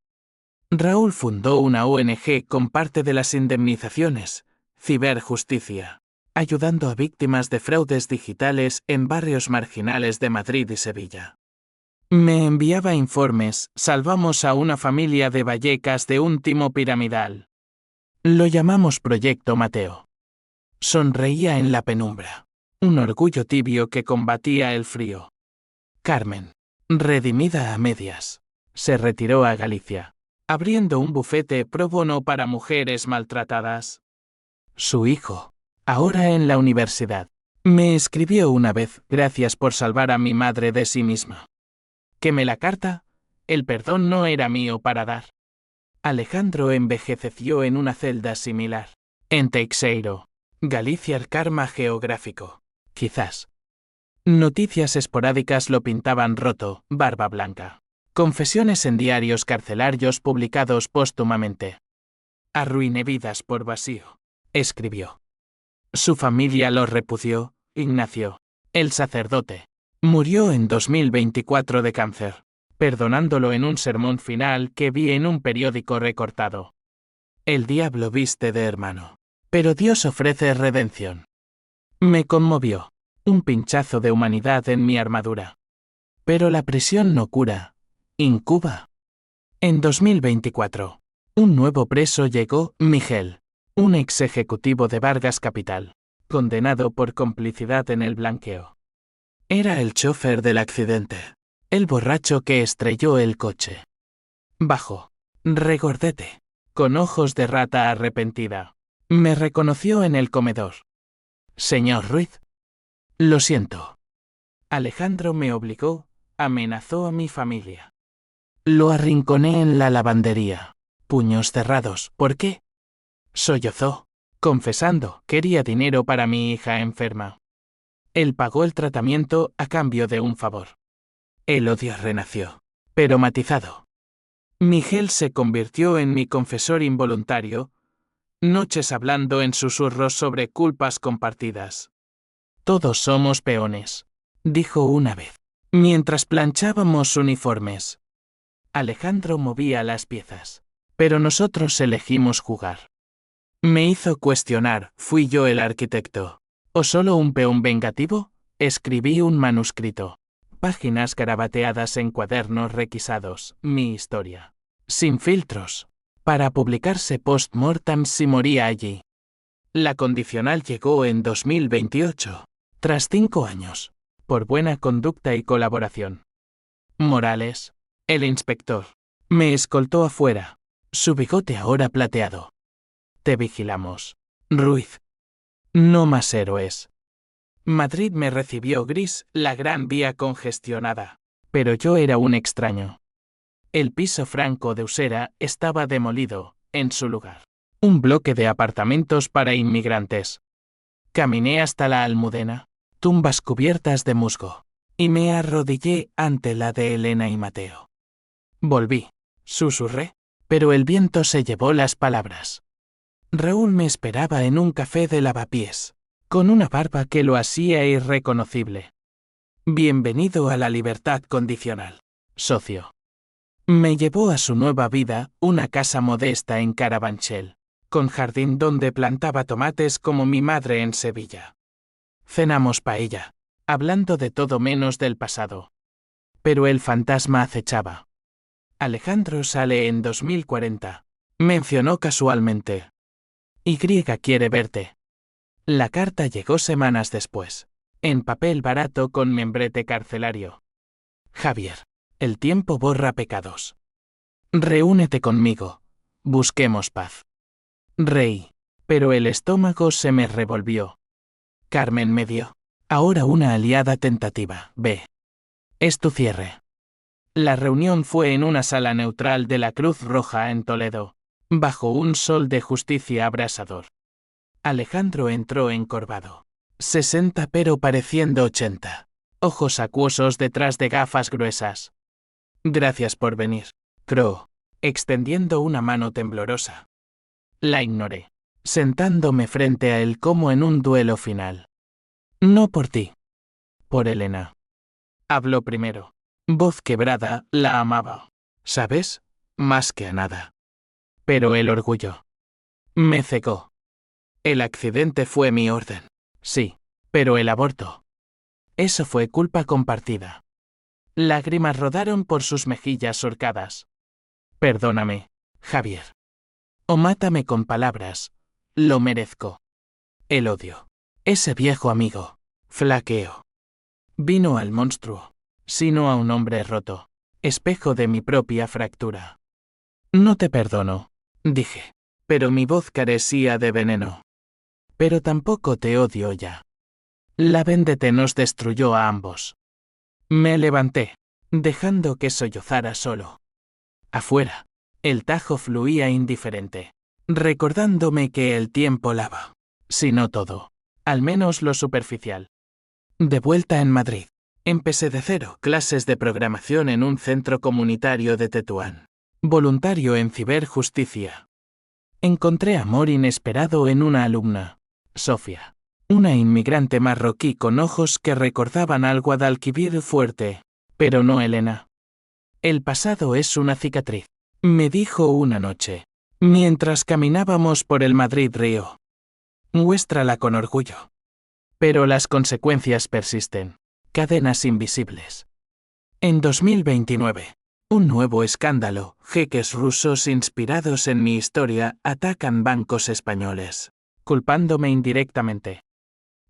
Raúl fundó una ONG con parte de las indemnizaciones, Ciberjusticia, ayudando a víctimas de fraudes digitales en barrios marginales de Madrid y Sevilla. Me enviaba informes, salvamos a una familia de Vallecas de un timo piramidal. Lo llamamos Proyecto Mateo. Sonreía en la penumbra, un orgullo tibio que combatía el frío. Carmen, redimida a medias, se retiró a Galicia, abriendo un bufete pro bono para mujeres maltratadas. Su hijo, ahora en la universidad, me escribió una vez, gracias por salvar a mi madre de sí misma. Quemé la carta, el perdón no era mío para dar. Alejandro envejeció en una celda similar. En Teixeiro, Galicia, el karma geográfico. Quizás. Noticias esporádicas lo pintaban roto, barba blanca. Confesiones en diarios carcelarios publicados póstumamente. Arruiné vidas por vacío, escribió. Su familia lo repudió, Ignacio, el sacerdote. Murió en 2024 de cáncer, perdonándolo en un sermón final que vi en un periódico recortado. El diablo viste de hermano, pero Dios ofrece redención. Me conmovió, un pinchazo de humanidad en mi armadura. Pero la prisión no cura, incuba. En 2024, un nuevo preso llegó, Miguel, un ex ejecutivo de Vargas Capital, condenado por complicidad en el blanqueo. Era el chofer del accidente, el borracho que estrelló el coche. Bajo, regordete, con ojos de rata arrepentida. Me reconoció en el comedor. Señor Ruiz. Lo siento. Alejandro me obligó, amenazó a mi familia. Lo arrinconé en la lavandería. Puños cerrados, ¿por qué? Sollozó, confesando, quería dinero para mi hija enferma. Él pagó el tratamiento a cambio de un favor. El odio renació, pero matizado. Miguel se convirtió en mi confesor involuntario, noches hablando en susurros sobre culpas compartidas. Todos somos peones, dijo una vez, mientras planchábamos uniformes. Alejandro movía las piezas, pero nosotros elegimos jugar. Me hizo cuestionar, ¿fui yo el arquitecto? ¿O solo un peón vengativo? Escribí un manuscrito. Páginas garabateadas en cuadernos requisados, mi historia. Sin filtros. Para publicarse post-mortem si moría allí. La condicional llegó en 2028, tras 5 años, por buena conducta y colaboración. Morales, el inspector, me escoltó afuera, su bigote ahora plateado. Te vigilamos, Ruiz. No más héroes. Madrid me recibió gris, la Gran Vía congestionada, pero yo era un extraño. El piso franco de Usera estaba demolido, en su lugar. Un bloque de apartamentos para inmigrantes. Caminé hasta la Almudena, tumbas cubiertas de musgo, y me arrodillé ante la de Elena y Mateo. Volví. Susurré. Pero el viento se llevó las palabras. Raúl me esperaba en un café de lavapiés, con una barba que lo hacía irreconocible. Bienvenido a la libertad condicional, socio. Me llevó a su nueva vida, una casa modesta en Carabanchel, con jardín donde plantaba tomates como mi madre en Sevilla. Cenamos paella, hablando de todo menos del pasado. Pero el fantasma acechaba. Alejandro sale en 2040, mencionó casualmente. Y quiere verte. La carta llegó semanas después, en papel barato con membrete carcelario. Javier, el tiempo borra pecados. Reúnete conmigo. Busquemos paz. Reí, pero el estómago se me revolvió. Carmen me dio. Ahora una aliada tentativa, ve. Es tu cierre. La reunión fue en una sala neutral de la Cruz Roja en Toledo, bajo un sol de justicia abrasador. Alejandro entró encorvado. 60 pero pareciendo 80. Ojos acuosos detrás de gafas gruesas. Gracias por venir, croó, extendiendo una mano temblorosa. La ignoré, sentándome frente a él como en un duelo final. No por ti. Por Elena. Habló primero. Voz quebrada, la amaba. ¿Sabes? Más que a nada. Pero el orgullo. Me cegó. El accidente fue mi orden. Sí, pero el aborto. Eso fue culpa compartida. Lágrimas rodaron por sus mejillas surcadas. Perdóname, Javier. O mátame con palabras. Lo merezco. El odio. Ese viejo amigo. Flaqueó. Vino al monstruo, sino a un hombre roto, espejo de mi propia fractura. No te perdono, dije, pero mi voz carecía de veneno. Pero tampoco te odio ya. La vendetta nos destruyó a ambos. Me levanté, dejando que sollozara solo. Afuera, el Tajo fluía indiferente, recordándome que el tiempo lava, si no todo, al menos lo superficial. De vuelta en Madrid, empecé de cero clases de programación en un centro comunitario de Tetuán, voluntario en ciberjusticia. Encontré amor inesperado en una alumna, Sofía, una inmigrante marroquí con ojos que recordaban al Guadalquivir fuerte, pero no Elena. El pasado es una cicatriz, me dijo una noche, mientras caminábamos por el Madrid Río. Muéstrala con orgullo. Pero las consecuencias persisten, cadenas invisibles. En 2029, un nuevo escándalo, jeques rusos inspirados en mi historia atacan bancos españoles, culpándome indirectamente.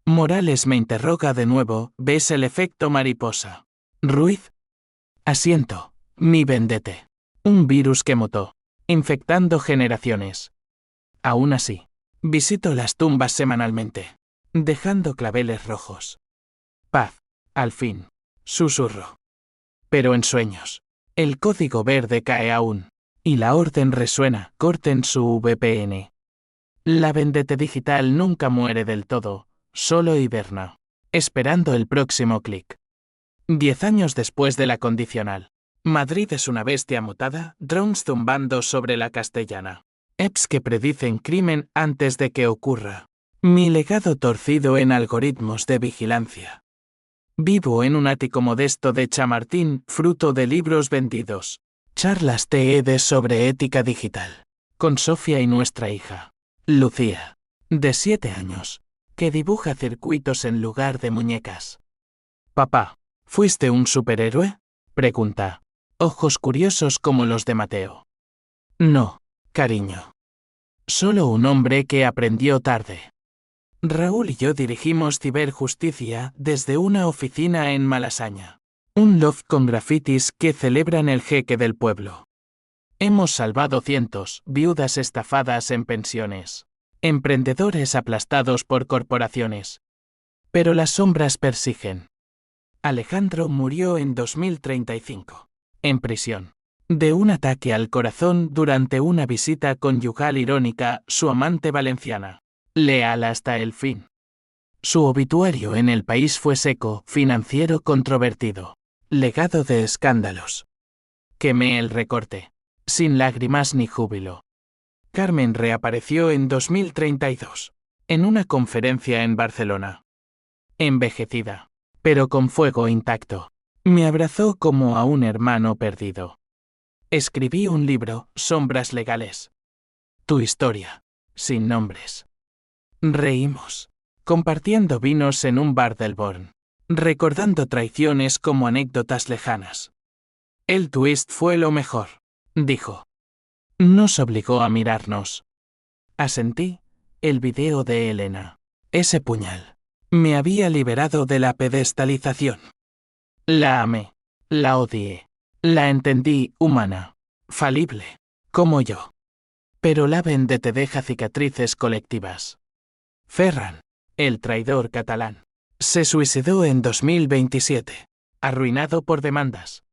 Morales me interroga de nuevo, ¿ves el efecto mariposa? Ruiz. Asiento, mi vendette. Un virus que mutó, infectando generaciones. Aún así, visito las tumbas semanalmente, dejando claveles rojos. Paz, al fin, susurro. Pero en sueños, el código verde cae aún, y la orden resuena, corten su VPN. La vendetta digital nunca muere del todo, solo hiberna, esperando el próximo clic. 10 años después de la condicional. Madrid es una bestia mutada, drones zumbando sobre la Castellana. Apps que predicen crimen antes de que ocurra. Mi legado torcido en algoritmos de vigilancia. Vivo en un ático modesto de Chamartín, fruto de libros vendidos. Charlas TED sobre ética digital. Con Sofía y nuestra hija, Lucía, de 7 años, que dibuja circuitos en lugar de muñecas. Papá, ¿fuiste un superhéroe? Pregunta. Ojos curiosos como los de Mateo. No, cariño. Solo un hombre que aprendió tarde. Raúl y yo dirigimos ciberjusticia desde una oficina en Malasaña. Un loft con grafitis que celebran el jeque del pueblo. Hemos salvado cientos, viudas estafadas en pensiones. Emprendedores aplastados por corporaciones. Pero las sombras persiguen. Alejandro murió en 2035. En prisión. De un ataque al corazón durante una visita conyugal irónica, su amante valenciana. Leal hasta el fin. Su obituario en El País fue seco, financiero controvertido. Legado de escándalos. Quemé el recorte. Sin lágrimas ni júbilo. Carmen reapareció en 2032. En una conferencia en Barcelona. Envejecida. Pero con fuego intacto. Me abrazó como a un hermano perdido. Escribí un libro, Sombras Legales. Tu historia. Sin nombres. Reímos. Compartiendo vinos en un bar del Born. Recordando traiciones como anécdotas lejanas. El twist fue lo mejor, dijo. Nos obligó a mirarnos. Asentí. El video de Elena. Ese puñal. Me había liberado de la pedestalización. La amé. La odié. La entendí humana. Falible. Como yo. Pero la vendetta deja cicatrices colectivas. Ferran, el traidor catalán, se suicidó en 2027, arruinado por demandas.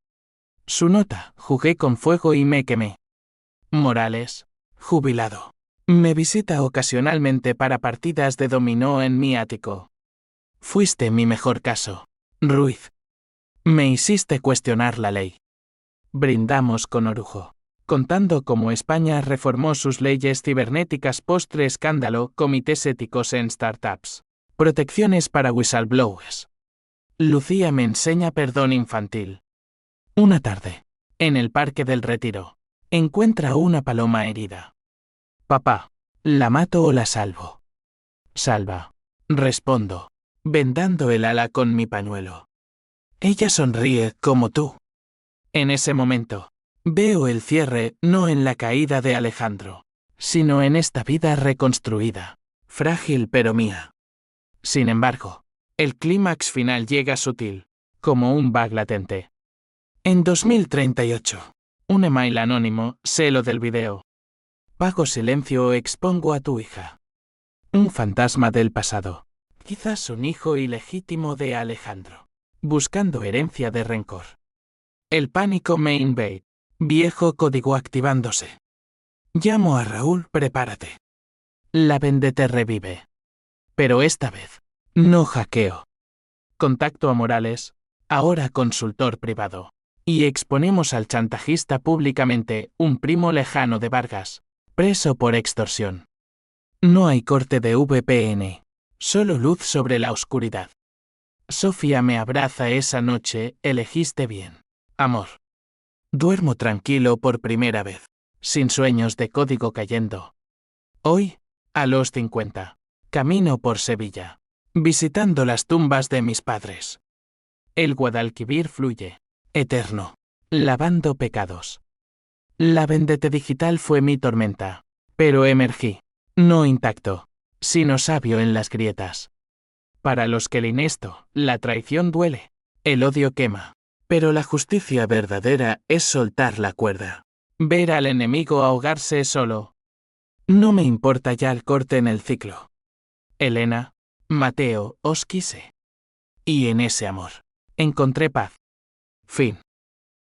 Su nota, jugué con fuego y me quemé. Morales, jubilado. Me visita ocasionalmente para partidas de dominó en mi ático. Fuiste mi mejor caso, Ruiz. Me hiciste cuestionar la ley. Brindamos con orujo, contando cómo España reformó sus leyes cibernéticas post-escándalo, comités éticos en startups, protecciones para whistleblowers. Lucía me enseña perdón infantil. Una tarde, en el Parque del Retiro, encuentra una paloma herida. Papá, ¿la mato o la salvo? Salva, respondo, vendando el ala con mi pañuelo. Ella sonríe como tú. En ese momento, veo el cierre no en la caída de Alejandro, sino en esta vida reconstruida, frágil pero mía. Sin embargo, el clímax final llega sutil, como un bug latente. En 2038, un email anónimo, sé lo del video. Pago silencio o expongo a tu hija. Un fantasma del pasado, quizás un hijo ilegítimo de Alejandro, buscando herencia de rencor. El pánico me invade. Viejo código activándose. Llamo a Raúl, prepárate. La vendetta revive. Pero esta vez, no hackeo. Contacto a Morales, ahora consultor privado. Y exponemos al chantajista públicamente, un primo lejano de Vargas, preso por extorsión. No hay corte de VPN, solo luz sobre la oscuridad. Sofía me abraza esa noche, elegiste bien. Amor. Duermo tranquilo por primera vez, sin sueños de código cayendo. Hoy, a los 50, camino por Sevilla, visitando las tumbas de mis padres. El Guadalquivir fluye, eterno, lavando pecados. La vendetta digital fue mi tormenta, pero emergí, no intacto, sino sabio en las grietas. Para los que el inesto, la traición duele, el odio quema. Pero la justicia verdadera es soltar la cuerda. Ver al enemigo ahogarse solo. No me importa ya el corte en el ciclo. Elena, Mateo, os quise. Y en ese amor, encontré paz. Fin.